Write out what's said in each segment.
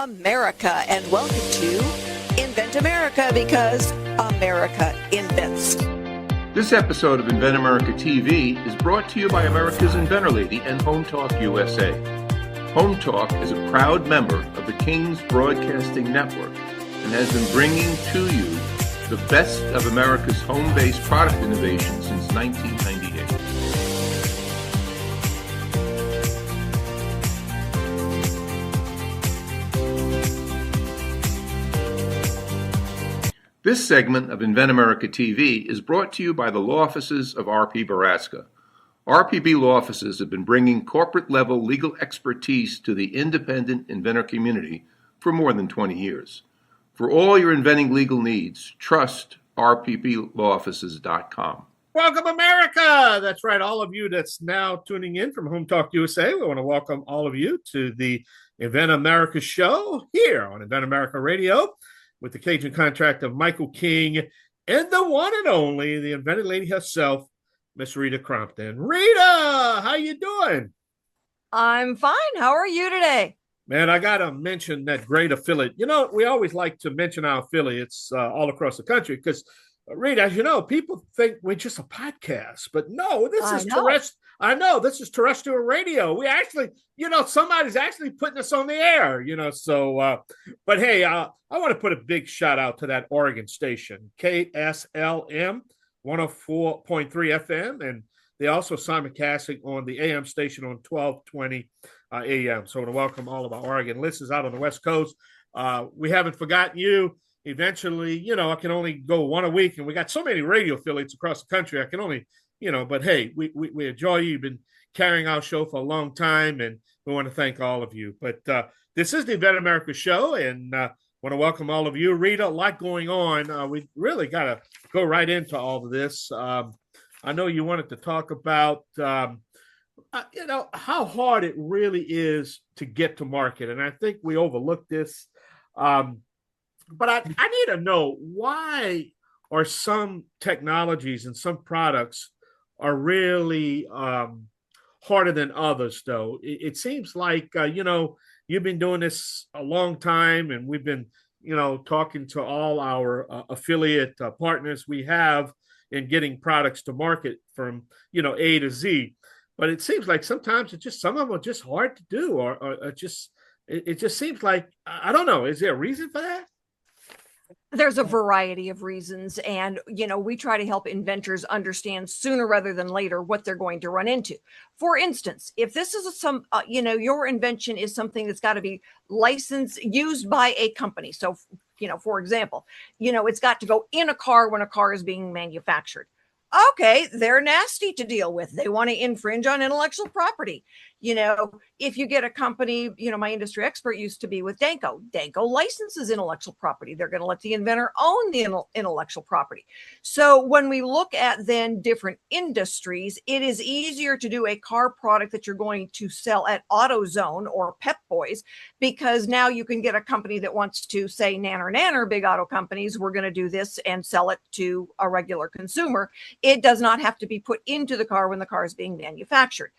America, and welcome to Invent America, because America invents. This episode of Invent America TV is brought to you by America's Inventor Lady and Home Talk USA. Home Talk is a proud member of the King's Broadcasting Network and has been bringing to you the best of America's home-based product innovation since 1998. This segment of Invent America TV is brought to you by the law offices of R.P. Baraska. RPB law offices have been bringing corporate-level legal expertise to the independent inventor community for more than 20 years. For all your inventing legal needs, trust rpblawoffices.com. Welcome, America! That's right, all of you that's now tuning in from Home Talk USA. We want to welcome all of you to the Invent America show here on Invent America Radio, with the Cajun contract of Michael King and the one and only, the invented lady herself, Miss Rita Crompton. Rita, how you doing? I'm fine. How are you today? Man, I got to mention that great affiliate. You know, we always like to mention our affiliates all across the country because, Rita, as you know, people think we're just a podcast, but no, this is terrestrial. I know this is terrestrial radio. We actually, somebody's actually putting us on the air, so, but hey, I want to put a big shout out to that Oregon station, KSLM 104.3 FM. And they also simulcasting on the AM station on 1220 AM. So I want to welcome all of our Oregon listeners out on the West Coast. We haven't forgotten you. Eventually, I can only go one a week, and we got so many radio affiliates across the country. I can only, but hey, we enjoy you. You've been carrying our show for a long time, and we want to thank all of you. But this is the Invent America show, and want to welcome all of you. Rita, a lot going on. We really got to go right into all of this. I know you wanted to talk about, how hard it really is to get to market, and I think we overlooked this. But I need to know, why are some technologies and some products are really harder than others, though? It seems like, you've been doing this a long time, and we've been, talking to all our affiliate partners we have in getting products to market from, A to Z. But it seems like sometimes some of them are just hard to do, or it just seems like, I don't know. Is there a reason for that? There's a variety of reasons, and we try to help inventors understand sooner rather than later what they're going to run into. For instance, if this is your invention is something that's got to be licensed, used by a company. So, for example, it's got to go in a car when a car is being manufactured. Okay, they're nasty to deal with. They want to infringe on intellectual property. If you get a company, my industry expert used to be with Danco. Danco licenses intellectual property. They're going to let the inventor own the intellectual property. So when we look at then different industries, it is easier to do a car product that you're going to sell at AutoZone or Pep Boys, because now you can get a company that wants to say, nanner, big auto companies, we're going to do this and sell it to a regular consumer. It does not have to be put into the car when the car is being manufactured.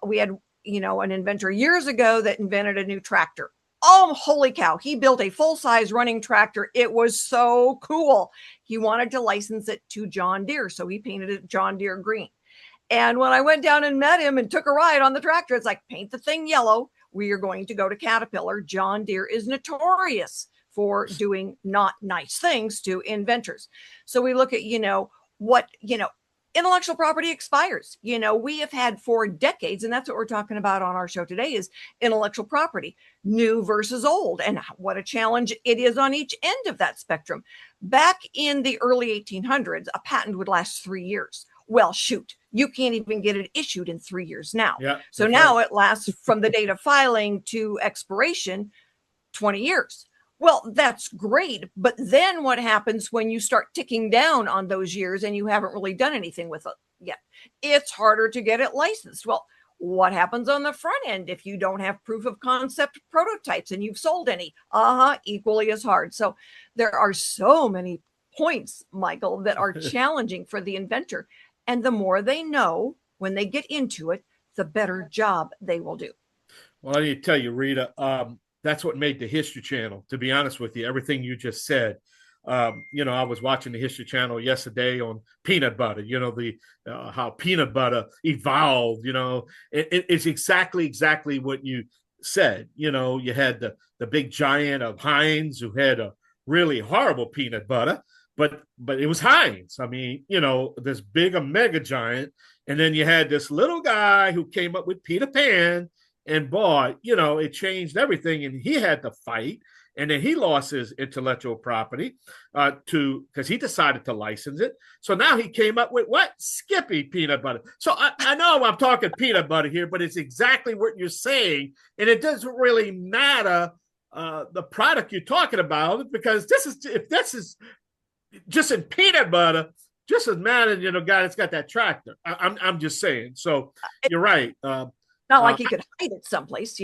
We had, an inventor years ago that invented a new tractor. Oh, holy cow. He built a full-size running tractor. It was so cool. He wanted to license it to John Deere, so he painted it John Deere green. And when I went down and met him and took a ride on the tractor, it's like, paint the thing yellow. We are going to go to Caterpillar. John Deere is notorious for doing not nice things to inventors. So we look at, intellectual property expires. We have had for decades, and that's what we're talking about on our show today, is intellectual property, new versus old, and what a challenge it is on each end of that spectrum. Back in the early 1800s, a patent would last 3 years. Well, shoot, you can't even get it issued in 3 years now. Yeah, so now it lasts from the date of filing to expiration, 20 years. Well, that's great. But then what happens when you start ticking down on those years and you haven't really done anything with it yet? It's harder to get it licensed. Well, what happens on the front end if you don't have proof of concept prototypes and you've sold any? Equally as hard. So there are so many points, Michael, that are challenging for the inventor. And the more they know when they get into it, the better job they will do. Well, I need to tell you, Rita, that's what made the History Channel, to be honest with you, everything you just said. I was watching the History Channel yesterday on peanut butter, the how peanut butter evolved, it's exactly what you said. You had the big giant of Heinz, who had a really horrible peanut butter, but it was Heinz. I mean, this big mega giant. And then you had this little guy who came up with Peter Pan, and boy, it changed everything. And he had to fight. And then he lost his intellectual property because he decided to license it. So now he came up with what? Skippy peanut butter. So I know I'm talking peanut butter here, but it's exactly what you're saying. And it doesn't really matter the product you're talking about, because if this is just in peanut butter, just as mad, guy that's got that tractor. I'm just saying. So you're right. Not like you could hide it someplace,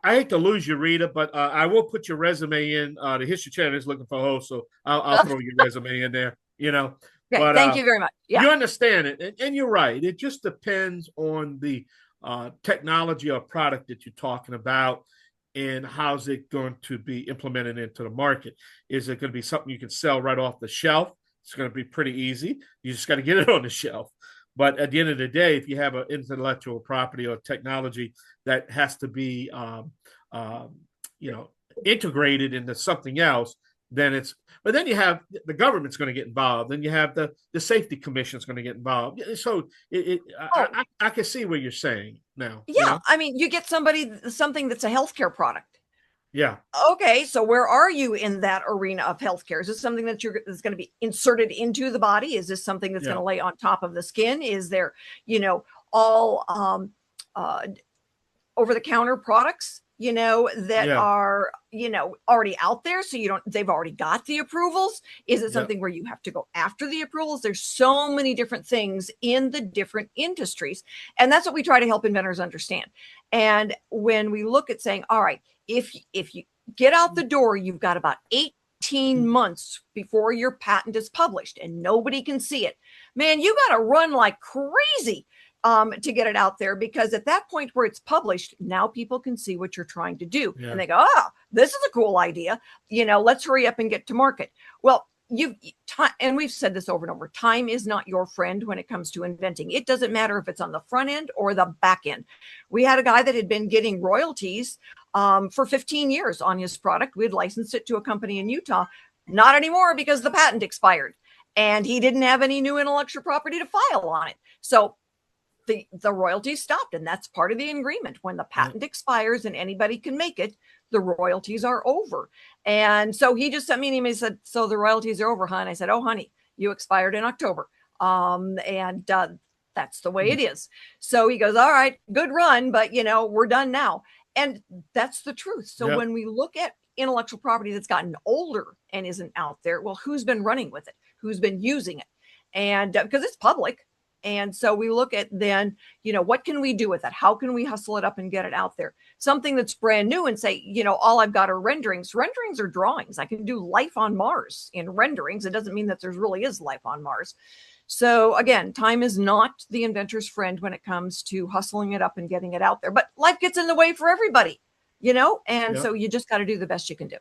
I hate to lose you, Rita, but I will put your resume in. The History Channel is looking for hosts, so I'll throw your resume in there. Okay, but thank you very much. Yeah. You understand it, and you're right. It just depends on the technology or product that you're talking about, and how's it going to be implemented into the market. Is it going to be something you can sell right off the shelf? It's going to be pretty easy. You just got to get it on the shelf. But at the end of the day, if you have an intellectual property or technology that has to be, integrated into something else, then but then you have the government's going to get involved. Then you have the safety commission is going to get involved. So I can see what you're saying now. Yeah. I mean, you get something that's a healthcare product. Yeah. Okay, so where are you in that arena of healthcare? Is this something that's going to be inserted into the body? Is this something that's going to lay on top of the skin? Is there, all over-the-counter products, that are, already out there? So they've already got the approvals. Is it something where you have to go after the approvals? There's so many different things in the different industries. And that's what we try to help inventors understand. And when we look at saying, all right, if you get out the door, you've got about 18 months before your patent is published and nobody can see it. Man, you got to run like crazy to get it out there, because at that point where it's published, now people can see what you're trying to do. And they go, this is a cool idea. Let's hurry up and get to market. Well, and we've said this over and over, time is not your friend when it comes to inventing. It doesn't matter if it's on the front end or the back end. We had a guy that had been getting royalties for 15 years on his product. We had licensed it to a company in Utah. Not anymore, because the patent expired and he didn't have any new intellectual property to file on it. So the royalties stopped, and that's part of the agreement. When the patent expires and anybody can make it, the royalties are over. And so he just sent me an email and said, so the royalties are over, huh? And I said, oh, honey, you expired in October. That's the way it is. So he goes, all right, good run, but we're done now. And that's the truth. So when we look at intellectual property that's gotten older and isn't out there, well, who's been running with it? Who's been using it? And because it's public. And so we look at then, what can we do with it? How can we hustle it up and get it out there? Something that's brand new and say, all I've got are renderings. Renderings are drawings. I can do life on Mars in renderings. It doesn't mean that there really is life on Mars. So again, time is not the inventor's friend when it comes to hustling it up and getting it out there. But life gets in the way for everybody, and so you just got to do the best you can do.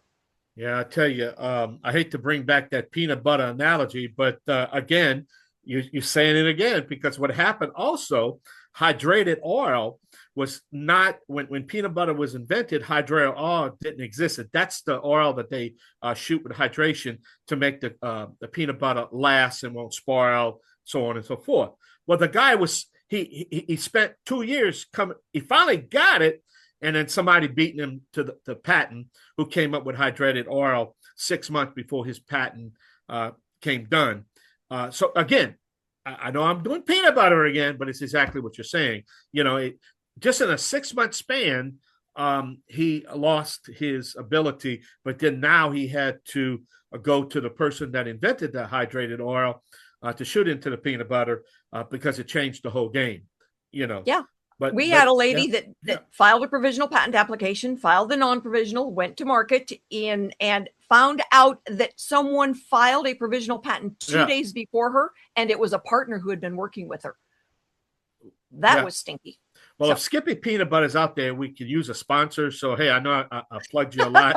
Yeah, I tell you, I hate to bring back that peanut butter analogy, but again, you're saying it again, because what happened also, hydrated oil was not, when peanut butter was invented, hydrated oil didn't exist. That's the oil that they shoot with hydration to make the peanut butter last and won't spoil, so on and so forth. Well, the guy he spent 2 years he finally got it, and then somebody beating him to the patent, who came up with hydrated oil 6 months before his patent came done. So again, I know I'm doing peanut butter again, but it's exactly what you're saying. Just in a 6 month span, he lost his ability, but then now he had to go to the person that invented the hydrated oil to shoot into the peanut butter because it changed the whole game. Yeah. But we had a lady that filed a provisional patent application, filed the non-provisional, went to market and found out that someone filed a provisional patent 2 days before her, and it was a partner who had been working with her. That was stinky. Well, if Skippy Peanut Butter is out there, we could use a sponsor. So, hey, I know I plugged you a lot.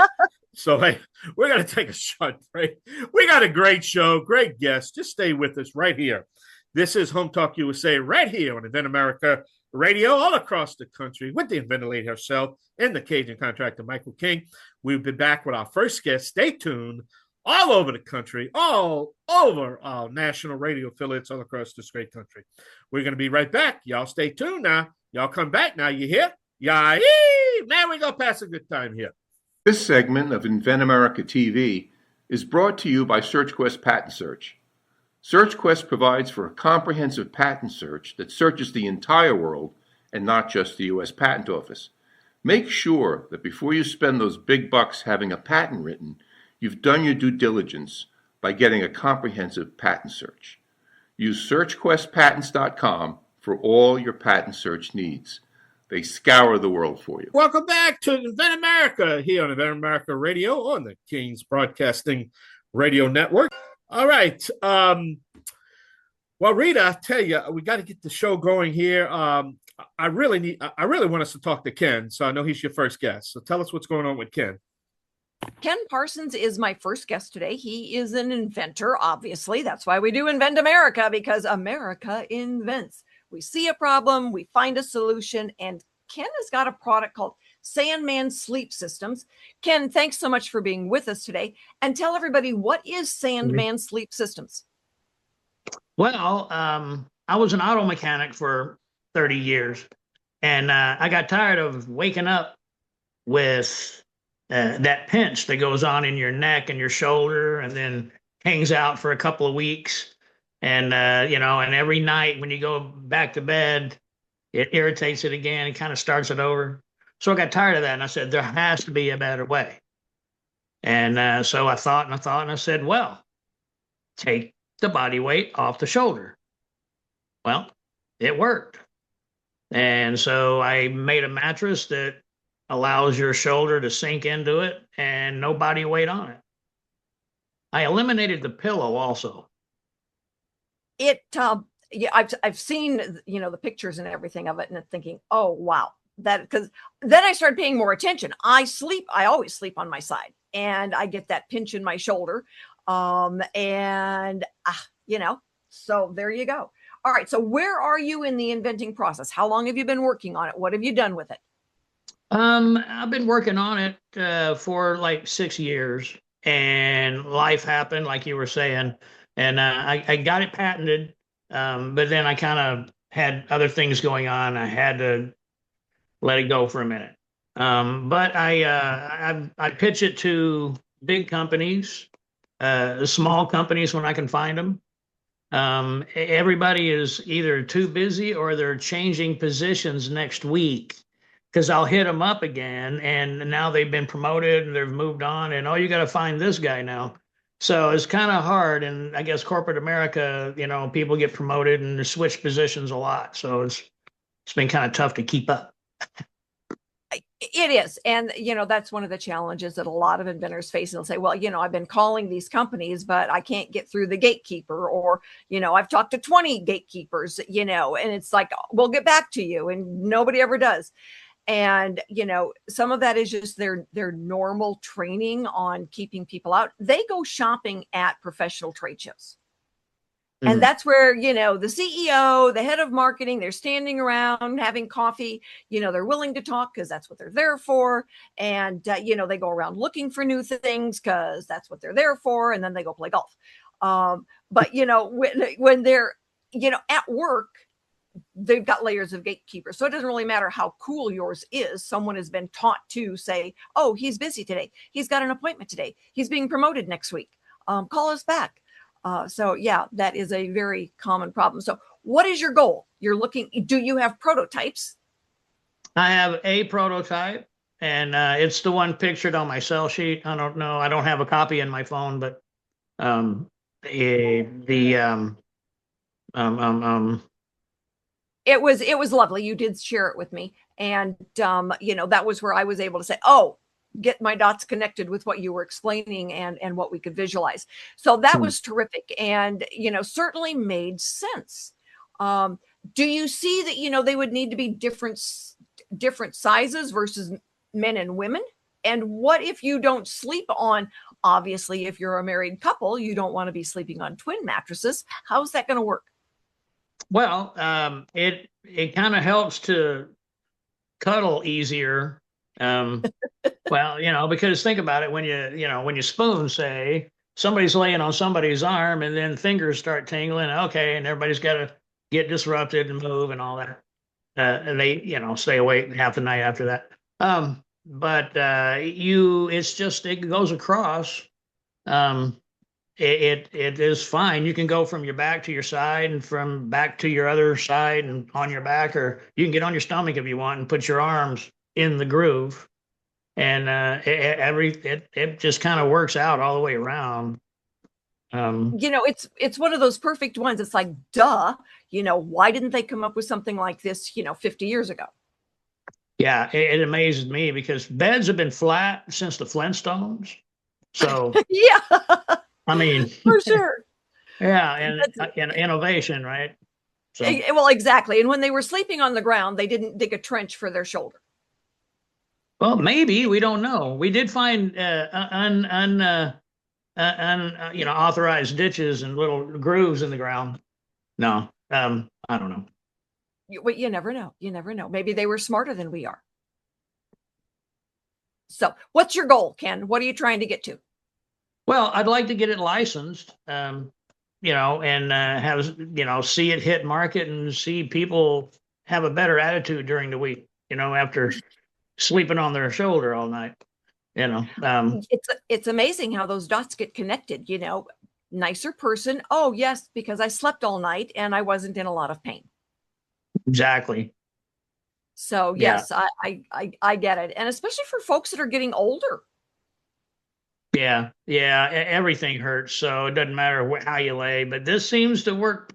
So, hey, we're going to take a short break. We got a great show, great guest. Just stay with us right here. This is Home Talk USA right here on Invent America Radio all across the country with the inventor lady herself and the Cajun contractor, Michael King. We'll be back with our first guest. Stay tuned. All over the country, all over our national radio affiliates all across this great country. We're going to be right back. Y'all stay tuned now. Y'all come back now. You hear? Yeah, man, we go pass a good time here. This segment of Invent America TV is brought to you by SearchQuest Patent Search. SearchQuest provides for a comprehensive patent search that searches the entire world and not just the U.S. Patent Office. Make sure that before you spend those big bucks having a patent written, you've done your due diligence by getting a comprehensive patent search. Use SearchQuestPatents.com for all your patent search needs. They scour the world for you. Welcome back to Invent America here on Invent America Radio on the King's Broadcasting Radio Network. All right. Well, Rita, I tell you, we got to get the show going here. I really want us to talk to Ken, so I know he's your first guest. So tell us what's going on with Ken. Ken Parsons is my first guest today. He is an inventor, obviously. That's why we do Invent America, because America invents. We see a problem, we find a solution, and Ken has got a product called Sandman Sleep Systems. Ken, thanks so much for being with us today. And tell everybody, what is Sandman Sleep Systems? Well, I was an auto mechanic for 30 years, and I got tired of waking up with that pinch that goes on in your neck and your shoulder and then hangs out for a couple of weeks. And, and every night when you go back to bed, it irritates it again and kind of starts it over. So I got tired of that. And I said, there has to be a better way. And so I thought and I said, well, take the body weight off the shoulder. Well, it worked. And so I made a mattress that allows your shoulder to sink into it and no body weight on it. I eliminated the pillow also. I've seen, the pictures and everything of it and thinking, oh, wow, because then I started paying more attention. I always sleep on my side and I get that pinch in my shoulder. So there you go. All right. So where are you in the inventing process? How long have you been working on it? What have you done with it? I've been working on it for like 6 years, and life happened, like you were saying, and I got it patented, but then I kind of had other things going on. I had to let it go for a minute. But I pitch it to big companies, small companies when I can find them. Everybody is either too busy or they're changing positions next week, because I'll hit them up again and now they've been promoted and they've moved on and, oh, you got to find this guy now. So it's kind of hard. And I guess corporate America, people get promoted and they switch positions a lot. So it's been kind of tough to keep up. It is. And, that's one of the challenges that a lot of inventors face. And they'll say, well, I've been calling these companies, but I can't get through the gatekeeper, or, I've talked to 20 gatekeepers, and it's like, we'll get back to you. And nobody ever does. And, some of that is just their normal training on keeping people out. They go shopping at professional trade shows. Mm-hmm. And that's where, the CEO, the head of marketing, they're standing around having coffee, they're willing to talk because that's what they're there for. And, they go around looking for new things because that's what they're there for. And then they go play golf. But, when they're, at work, they've got layers of gatekeeper. So it doesn't really matter how cool yours is. Someone has been taught to say, oh, he's busy today. He's got an appointment today. He's being promoted next week. Call us back. So yeah, that is a very common problem. So what is your goal? Do you have prototypes? I have a prototype, and it's the one pictured on my cell sheet. I don't know. I don't have a copy in my phone, but it was lovely. You did share it with me. And, that was where I was able to say, oh, get my dots connected with what you were explaining and what we could visualize. So that was terrific. And, certainly made sense. Do you see that, they would need to be different sizes versus men and women? And what if you don't sleep on, obviously, if you're a married couple, you don't want to be sleeping on twin mattresses. How's that going to work? Well, it kind of helps to cuddle easier. Well, because think about it, when you spoon, say somebody's laying on somebody's arm and then fingers start tingling, okay, and everybody's got to get disrupted and move and all that. And they, stay awake half the night after that. But it goes across. It is fine. You can go from your back to your side and from back to your other side and on your back, or you can get on your stomach if you want and put your arms in the groove. And it just kind of works out all the way around. It's one of those perfect ones. It's like, duh, why didn't they come up with something like this, 50 years ago? Yeah, it amazes me because beds have been flat since the Flintstones. So yeah, I mean, for sure. Yeah, and innovation, right? So. Well, exactly. And when they were sleeping on the ground, they didn't dig a trench for their shoulder. Well, maybe, we don't know. We did find authorized ditches and little grooves in the ground. No, I don't know. You never know. You never know. Maybe they were smarter than we are. So what's your goal, Ken? What are you trying to get to? Well, I'd like to get it licensed, and have, see it hit market and see people have a better attitude during the week, after sleeping on their shoulder all night. It's amazing how those dots get connected. Nicer person. Oh, yes, because I slept all night and I wasn't in a lot of pain. Exactly. So yes, yeah. I get it, and especially for folks that are getting older. Yeah, everything hurts, so it doesn't matter how you lay. But this seems to work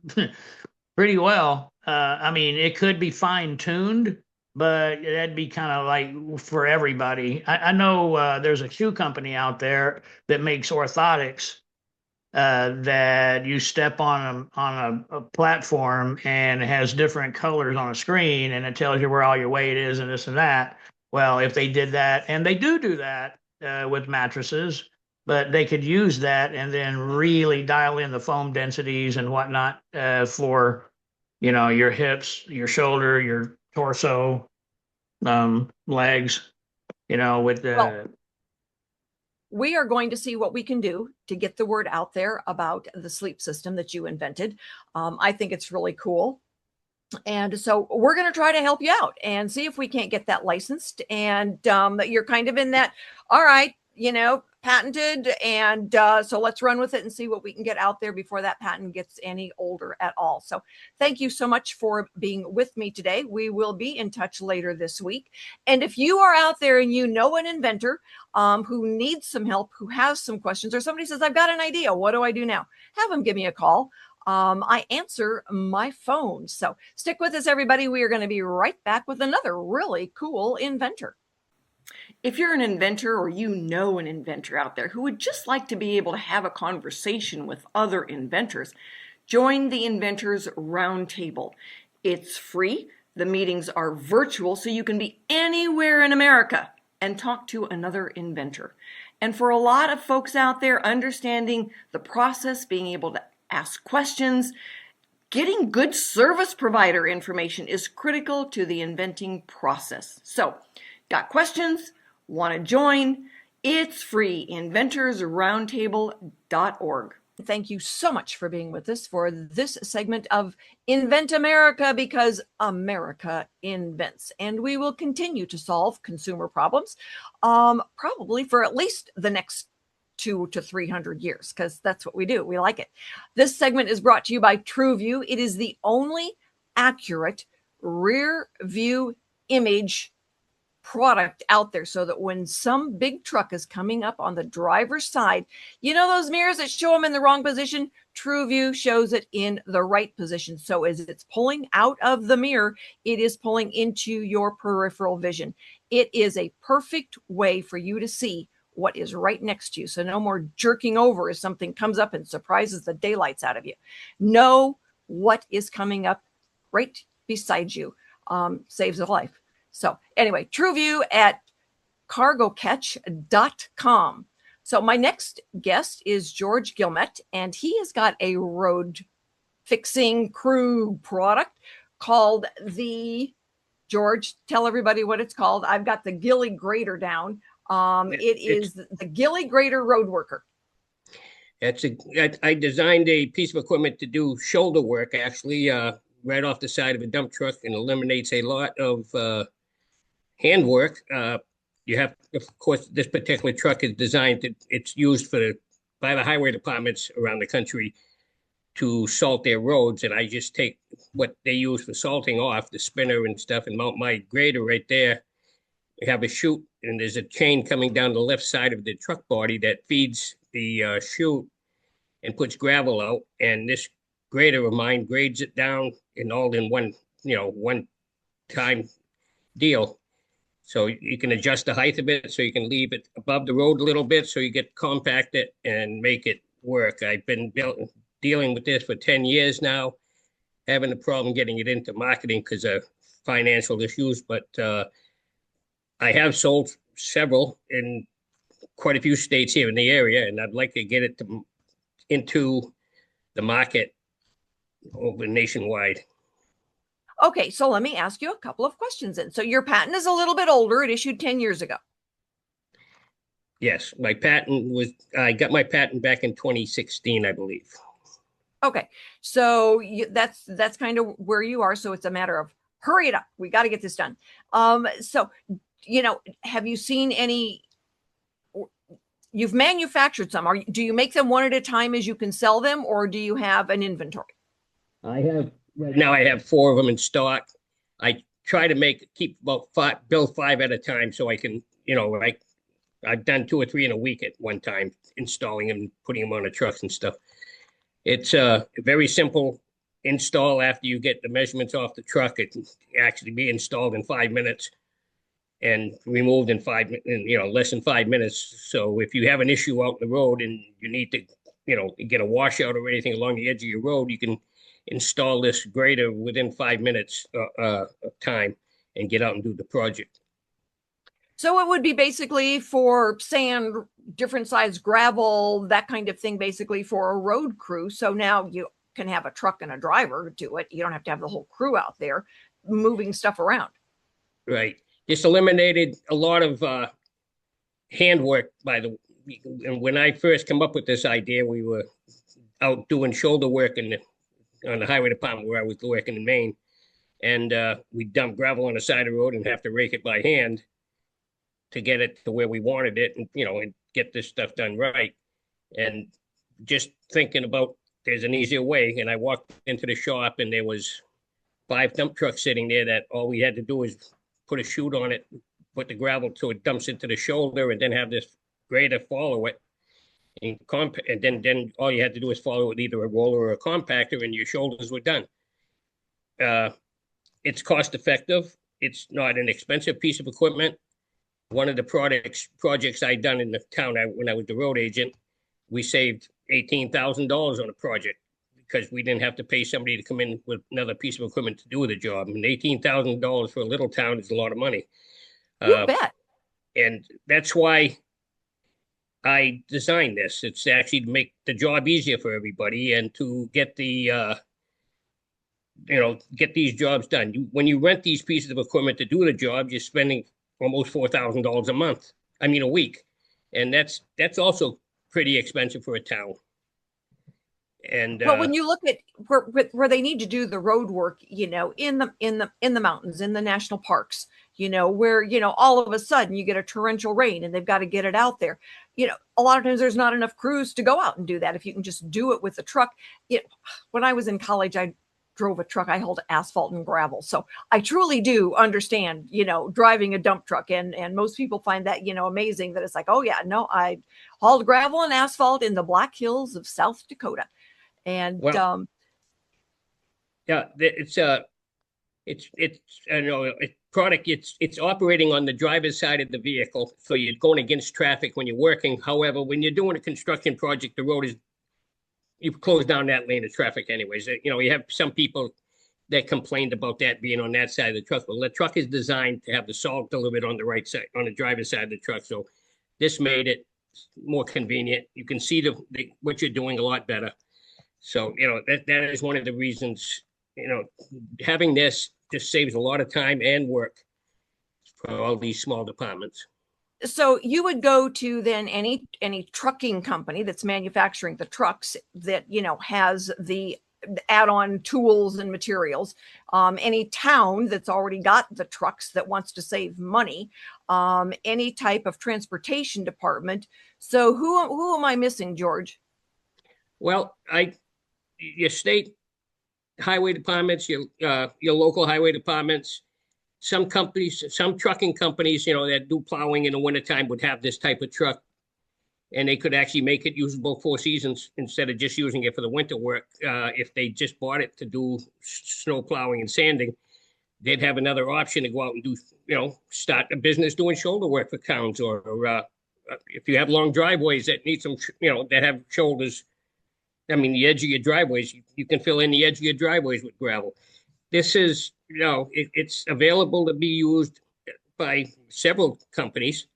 pretty well. I mean, it could be fine tuned, but that'd be kind of like for everybody. I know there's a shoe company out there that makes orthotics. That you step on a platform and it has different colors on a screen and it tells you where all your weight is and this and that. Well, if they did that, and they do that with mattresses, but they could use that and then really dial in the foam densities and whatnot for, your hips, your shoulder, your torso, legs, with the. We are going to see what we can do to get the word out there about the sleep system that you invented. I think it's really cool. And so we're going to try to help you out and see if we can't get that licensed. And you're kind of in that, all right, patented. And so let's run with it and see what we can get out there before that patent gets any older at all. So thank you so much for being with me today. We will be in touch later this week. And if you are out there and an inventor who needs some help, who has some questions, or somebody says, I've got an idea, what do I do now? Have them give me a call. I answer my phone. So stick with us, everybody. We are going to be right back with another really cool inventor. If you're an inventor or an inventor out there who would just like to be able to have a conversation with other inventors, join the Inventors Roundtable. It's free. The meetings are virtual, so you can be anywhere in America and talk to another inventor. And for a lot of folks out there, understanding the process, being able to ask questions, getting good service provider information is critical to the inventing process. So, got questions? Want to join? It's free. inventorsroundtable.org. Thank you so much for being with us for this segment of Invent America, because America invents. And we will continue to solve consumer problems, probably for at least the next 200 to 300 years, because that's what we do. We like it. This segment is brought to you by TrueView. It is the only accurate rear view image product out there, so that when some big truck is coming up on the driver's side, those mirrors that show them in the wrong position, TrueView shows it in the right position. So as it's pulling out of the mirror, it is pulling into your peripheral vision. It is a perfect way for you to see what is right next to you. So no more jerking over as something comes up and surprises the daylights out of you. Know what is coming up right beside you. Saves a life. So anyway, TrueView at cargocatch.com. So my next guest is George Gilmet, and he has got a road fixing crew product called George, tell everybody what it's called. I've got the Gilly Grader down. It is the Gilly Grader Road Worker. I designed a piece of equipment to do shoulder work, actually, right off the side of a dump truck, and eliminates a lot of handwork. You have, of course, this particular truck is designed it's used by the highway departments around the country to salt their roads. And I just take what they use for salting off, the spinner and stuff, and mount my grader right there. We have a chute, and there's a chain coming down the left side of the truck body that feeds the chute and puts gravel out. And this grader of mine grades it down and all in one time deal. So you can adjust the height of it, so you can leave it above the road a little bit, so you get compact it and make it work. I've been dealing with this for 10 years now, having a problem getting it into marketing because of financial issues, but I have sold several in quite a few states here in the area, and I'd like to get it into the market over nationwide. Okay, so let me ask you a couple of questions then. So your patent is a little bit older. It issued 10 years ago. Yes, I got my patent back in 2016, I believe. Okay, so that's kind of where you are. So it's a matter of hurry it up. We got to get this done. So, have you seen any? You've manufactured some. Do you make them one at a time as you can sell them, or do you have an inventory? I have right now. I have 4 of them in stock. I try to keep about 5, build 5 at a time, so I can, I've done 2 or 3 in a week at one time, installing them, and putting them on the trucks and stuff. It's a very simple install. After you get the measurements off the truck, it can actually be installed in 5 minutes and removed in less than 5 minutes. So if you have an issue out in the road and you need to, get a washout or anything along the edge of your road, you can install this grader within 5 minutes of time and get out and do the project. So it would be basically for sand, different size gravel, that kind of thing, basically for a road crew. So now you can have a truck and a driver do it. You don't have to have the whole crew out there moving stuff around. Right. Just eliminated a lot of handwork and when I first came up with this idea, we were out doing shoulder work on the highway department where I was working in Maine. And we dump gravel on the side of the road and have to rake it by hand to get it to where we wanted it, and and get this stuff done right. And just thinking about there's an easier way. And I walked into the shop and there was 5 dump trucks sitting there that all we had to do is put a chute on it, put the gravel so it dumps into the shoulder, and then have this grader follow it. And then all you had to do is follow it with either a roller or a compactor, and your shoulders were done. It's cost effective. It's not an expensive piece of equipment. One of the projects I'd done in the town when I was the road agent, we saved $18,000 on a project because we didn't have to pay somebody to come in with another piece of equipment to do the job. And $18,000 for a little town is a lot of money. You bet. And that's why I designed this. It's actually to make the job easier for everybody and to get get these jobs done. When you rent these pieces of equipment to do the job, you're spending almost $4,000 a week. And that's also pretty expensive for a town. And but when you look at where they need to do the road work, in the mountains, in the national parks, where all of a sudden you get a torrential rain and they've got to get it out there. A lot of times there's not enough crews to go out and do that. If you can just do it with a truck. When I was in college, I drove a truck. I hauled asphalt and gravel. So I truly do understand, driving a dump truck. And most people find that, amazing that it's like, oh yeah, no, I hauled gravel and asphalt in the Black Hills of South Dakota. And it's product. It's operating on the driver's side of the vehicle. So you're going against traffic when you're working. However, when you're doing a construction project, the road you close down that lane of traffic anyways. You have some people that complained about that being on that side of the truck. Well, the truck is designed to have the salt delivered on the right side, on the driver's side of the truck. So this made it more convenient. You can see what you're doing a lot better. So, that is one of the reasons, having this just saves a lot of time and work for all these small departments. So you would go to then any trucking company that's manufacturing the trucks that, has the add-on tools and materials, any town that's already got the trucks that wants to save money, any type of transportation department. So who am I missing, George? Well, your state highway departments, your local highway departments, some companies, some trucking companies, that do plowing in the wintertime would have this type of truck, and they could actually make it usable 4 seasons instead of just using it for the winter work. If they just bought it to do snow plowing and sanding, they'd have another option to go out and do, start a business doing shoulder work for towns, or if you have long driveways that need some, that have shoulders. I mean, the edge of your driveways, you can fill in the edge of your driveways with gravel. This is, it's available to be used by several companies.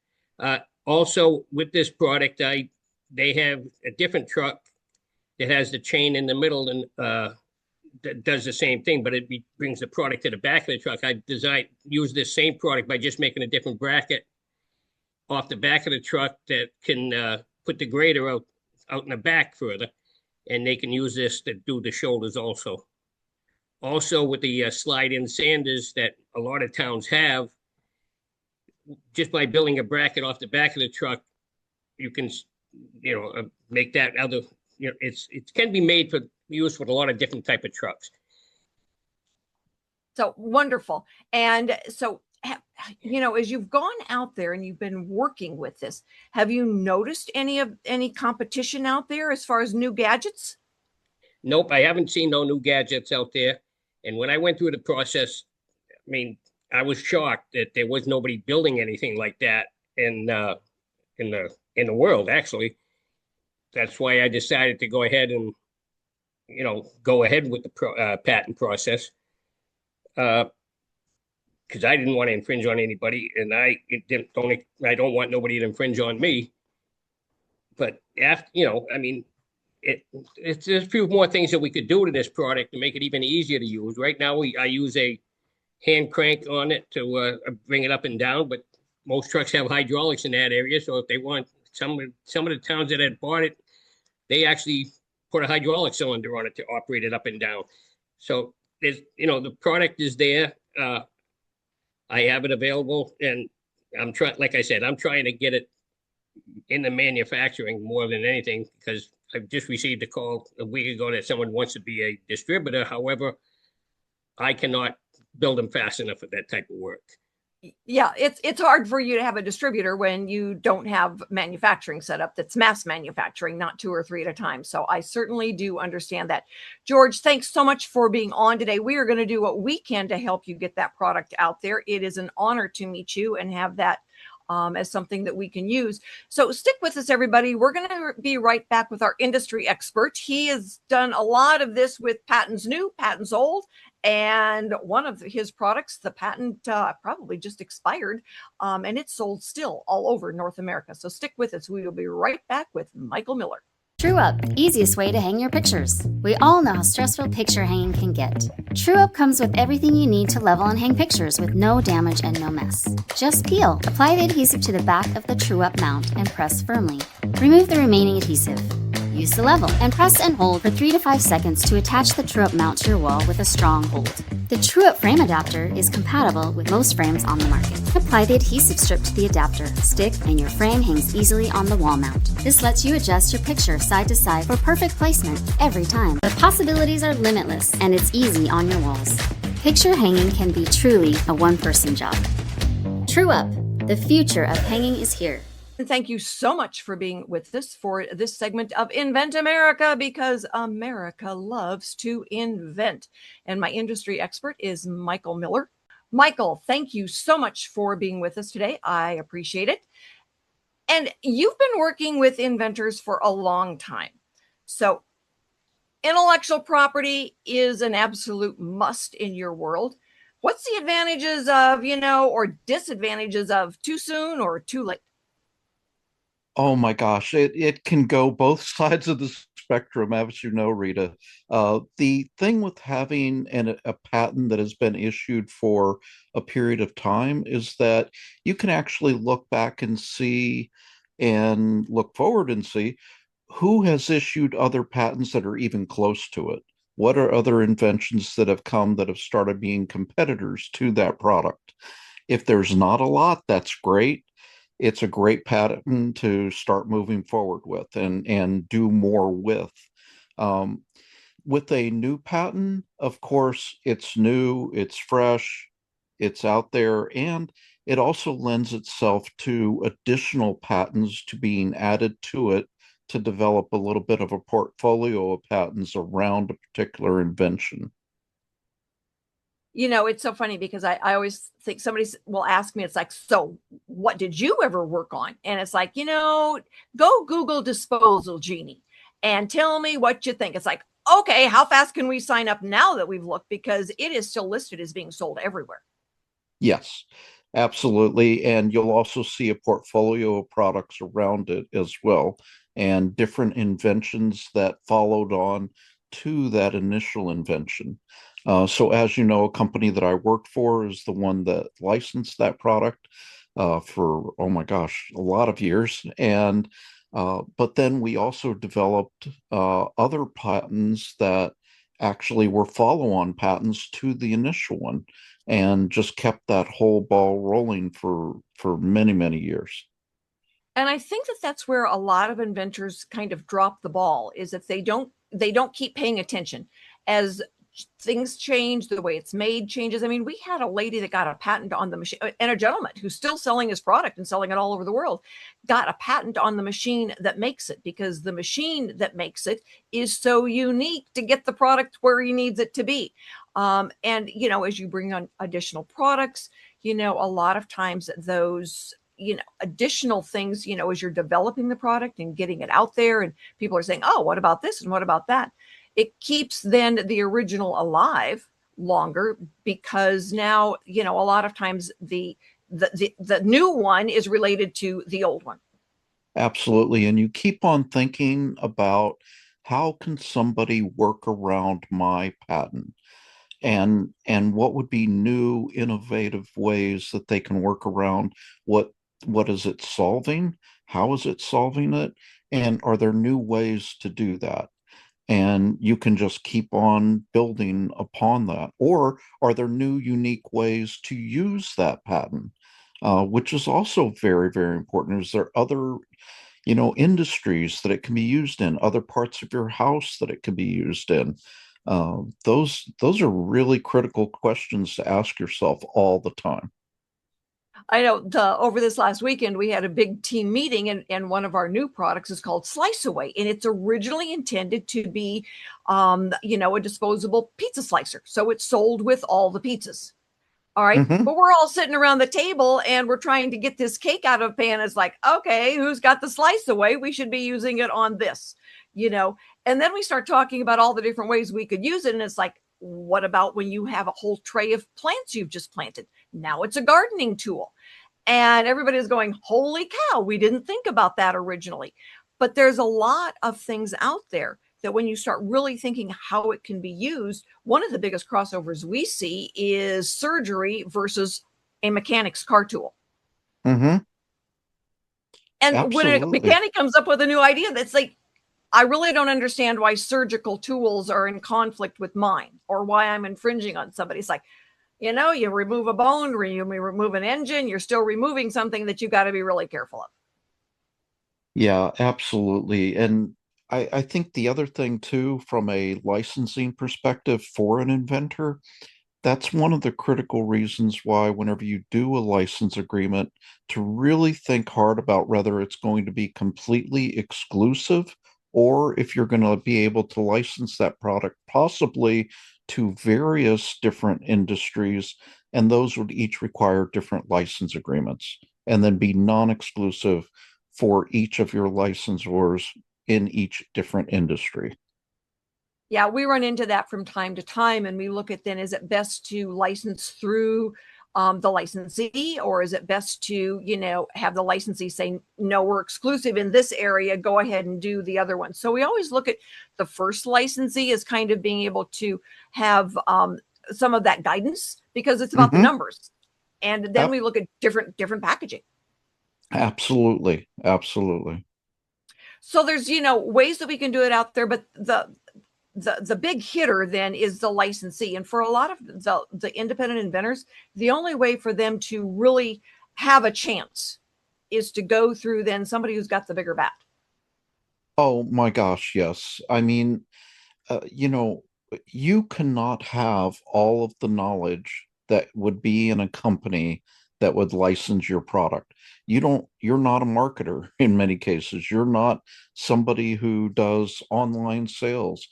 Also, with this product, they have a different truck that has the chain in the middle and that does the same thing, but it brings the product to the back of the truck. I use this same product by just making a different bracket off the back of the truck that can put the grader out in the back further, and they can use this to do the shoulders also. Also, with the slide-in sanders that a lot of towns have, just by building a bracket off the back of the truck, you can, make that other, it can be made for use with a lot of different type of trucks. So wonderful. And so, as you've gone out there and you've been working with this, have you noticed any competition out there as far as new gadgets? Nope, I haven't seen no new gadgets out there. And when I went through the process, I mean, I was shocked that there was nobody building anything like that in the world. Actually, that's why I decided to go ahead and go ahead with the patent process, because I didn't want to infringe on anybody, and I don't want nobody to infringe on me. But after, I mean, it's a few more things that we could do to this product to make it even easier to use. Right now, I use a hand crank on it to bring it up and down, but most trucks have hydraulics in that area. So if they want, some of the towns that had bought it, they actually put a hydraulic cylinder on it to operate it up and down. So there's, the product is there. I have it available, and like I said, I'm trying to get it in the manufacturing more than anything, because I've just received a call a week ago that someone wants to be a distributor. However, I cannot build them fast enough for that type of work. Yeah, it's hard for you to have a distributor when you don't have manufacturing set up that's mass manufacturing, not 2 or 3 at a time. So I certainly do understand that. George, thanks so much for being on today. We are going to do what we can to help you get that product out there. It is an honor to meet you and have that as something that we can use. So stick with us, everybody. We're going to be right back with our industry expert. He has done a lot of this with patents new, patents old, and one of his products, the patent probably just expired, and it's sold still all over North America. So stick with us. We will be right back with Michael Miller. True Up, easiest way to hang your pictures. We all know how stressful picture hanging can get. True Up comes with everything you need to level and hang pictures with no damage and no mess. Just peel, apply the adhesive to the back of the True Up mount and press firmly. Remove the remaining adhesive. Use the level and press and hold for 3 to 5 seconds to attach the True Up mount to your wall with a strong hold. The True Up frame adapter is compatible with most frames on the market. Apply the adhesive strip to the adapter, stick, and your frame hangs easily on the wall mount. This lets you adjust your picture side to side for perfect placement every time. The possibilities are limitless, and it's easy on your walls. Picture hanging can be truly a one-person job. True Up, the future of hanging is here. And thank you so much for being with us for this segment of Invent America, because America loves to invent. And my industry expert is Michael Miller. Michael, thank you so much for being with us today. I appreciate it. And you've been working with inventors for a long time. So intellectual property is an absolute must in your world. What's the advantages of, or disadvantages of too soon or too late? Oh my gosh, it can go both sides of the spectrum, as you know, Rita. The thing with having a patent that has been issued for a period of time is that you can actually look back and see and look forward and see who has issued other patents that are even close to it. What are other inventions that have come that have started being competitors to that product? If there's not a lot, that's great. It's a great pattern to start moving forward with and do more with. Um, with a new patent, of course, it's new, it's fresh, it's out there, and it also lends itself to additional patents to being added to it to develop a little bit of a portfolio of patents around a particular invention. It's so funny because I always think somebody will ask me, it's like, so what did you ever work on? And it's like, go Google disposal genie and tell me what you think. It's like, okay, how fast can we sign up now that we've looked? Because it is still listed as being sold everywhere. Yes, absolutely. And you'll also see a portfolio of products around it as well, and different inventions that followed on to that initial invention. So, as you know, a company that I worked for is the one that licensed that product for, oh my gosh, a lot of years. And but then we also developed other patents that actually were follow-on patents to the initial one, and just kept that whole ball rolling for many, many years. And I think that that's where a lot of inventors kind of drop the ball, is that they don't keep paying attention as things change, the way it's made changes. I mean, we had a lady that got a patent on the machine, and a gentleman who's still selling his product and selling it all over the world, got a patent on the machine that makes it, because the machine that makes it is so unique to get the product where he needs it to be. And as you bring on additional products, a lot of times those additional things, as you're developing the product and getting it out there, and people are saying, oh, what about this and what about that, it keeps then the original alive longer, because now a lot of times the new one is related to the old one. Absolutely. And you keep on thinking about, how can somebody work around my patent? And what would be new, innovative ways that they can work around what is it solving? How is it solving it? And are there new ways to do that? And you can just keep on building upon that. Or are there new, unique ways to use that patent? Which is also very, very important. Is there other, industries that it can be used in, other parts of your house that it can be used in? Those are really critical questions to ask yourself all the time. I know over this last weekend, we had a big team meeting, and one of our new products is called Slice Away. And it's originally intended to be, a disposable pizza slicer. So it's sold with all the pizzas. All right. Mm-hmm. But we're all sitting around the table and we're trying to get this cake out of a pan. It's like, okay, who's got the Slice Away? We should be using it on this, and then we start talking about all the different ways we could use it. And it's like, what about when you have a whole tray of plants you've just planted? Now it's a gardening tool. And everybody's going, holy cow, we didn't think about that originally. But there's a lot of things out there that when you start really thinking how it can be used, one of the biggest crossovers we see is surgery versus a mechanic's car tool. Mm-hmm. And Absolutely. when a mechanic comes up with a new idea, that's like, I really don't understand why surgical tools are in conflict with mine, or why I'm infringing on somebody. It's like, you remove a bone, you remove an engine, you're still removing something that you got to be really careful of. Yeah, absolutely. And I think the other thing too, from a licensing perspective for an inventor, that's one of the critical reasons why whenever you do a license agreement, to really think hard about whether it's going to be completely exclusive, or if you're going to be able to license that product possibly to various different industries, and those would each require different license agreements, and then be non-exclusive for each of your licensors in each different industry. Yeah, we run into that from time to time, and we look at then, is it best to license through the licensee, or is it best to, have the licensee say, no, we're exclusive in this area, go ahead and do the other one. So we always look at the first licensee as kind of being able to have some of that guidance, because it's about the numbers. And then we look at different packaging. Absolutely. Absolutely. So there's, ways that we can do it out there, but the big hitter then is the licensee. And for a lot of the independent inventors, the only way for them to really have a chance is to go through then somebody who's got the bigger bat. Oh my gosh, yes. I mean, you cannot have all of the knowledge that would be in a company that would license your product. You're not a marketer in many cases. You're not somebody who does online sales.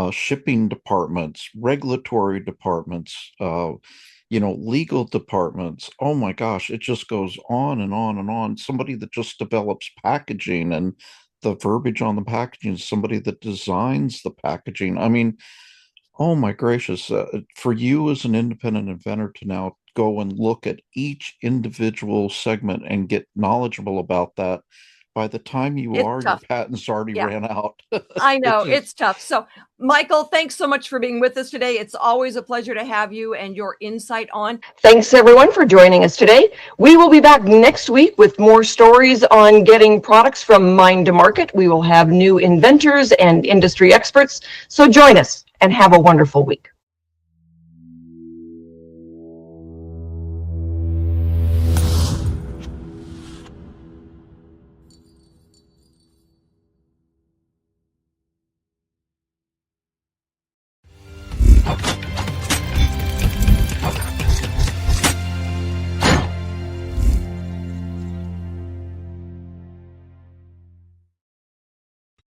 Shipping departments, regulatory departments, legal departments. Oh my gosh, it just goes on and on and on. Somebody that just develops packaging and the verbiage on the packaging, somebody that designs the packaging. I mean, oh my gracious, for you as an independent inventor to now go and look at each individual segment and get knowledgeable about that, by the time your patents already ran out. I know, it's tough. So, Michael, thanks so much for being with us today. It's always a pleasure to have you and your insight on. Thanks, everyone, for joining us today. We will be back next week with more stories on getting products from mind to market. We will have new inventors and industry experts. So join us and have a wonderful week.